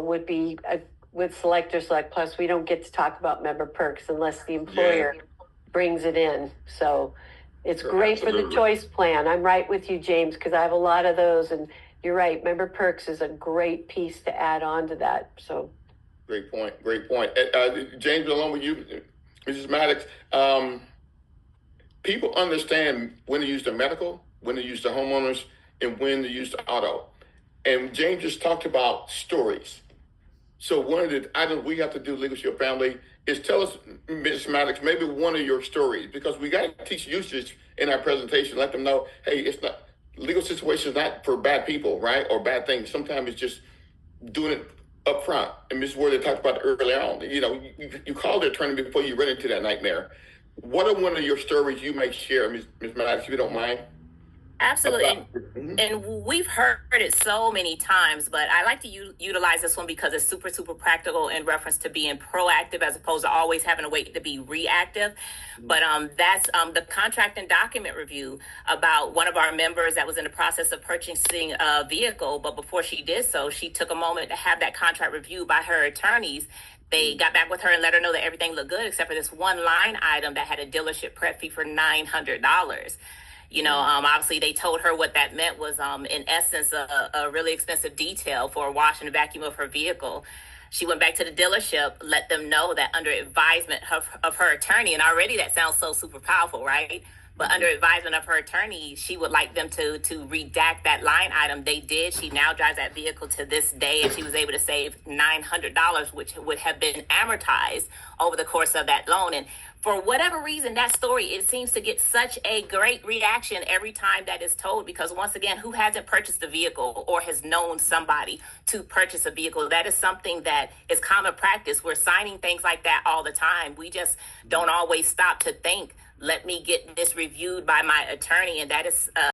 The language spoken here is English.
would be with Select or Select Plus, we don't get to talk about member perks unless the employer brings it in. So it's great for the choice plan. I'm right with you, James, because I have a lot of those, and you're right. Member perks is a great piece to add on to that. So great point. James, along with you, Mrs. Maddox, people understand when to use the medical, when to use the homeowners, and when to use the auto. And James just talked about stories. So one of the items we have to do, Legal Shield family, is tell us, Ms. Maddox, maybe one of your stories, because we got to teach usage in our presentation. Let them know, hey, it's not legal situations not for bad people, right, or bad things. Sometimes it's just doing it up front. And Ms. Worthy talked about it early on. You call the attorney before you run into that nightmare. What are one of your stories you may share, Ms. Maddox, if you don't mind? Absolutely. And we've heard it so many times, but I like to utilize this one because it's super, super practical in reference to being proactive as opposed to always having to wait to be reactive. But that's the contract and document review about one of our members that was in the process of purchasing a vehicle. But before she did so, she took a moment to have that contract reviewed by her attorneys. They got back with her and let her know that everything looked good except for this one line item that had a dealership prep fee for $900. Obviously they told her what that meant was, in essence, a really expensive detail for a wash and vacuum of her vehicle. She went back to the dealership, let them know that under advisement of her attorney, and already that sounds so super powerful, right? But under advisement of her attorney, she would like them to redact that line item. They did. She now drives that vehicle to this day, and she was able to save $900, which would have been amortized over the course of that loan. And for whatever reason, that story, it seems to get such a great reaction every time that is told, because once again, who hasn't purchased a vehicle or has known somebody to purchase a vehicle? That is something that is common practice. We're signing things like that all the time. We just don't always stop to think, let me get this reviewed by my attorney. And that is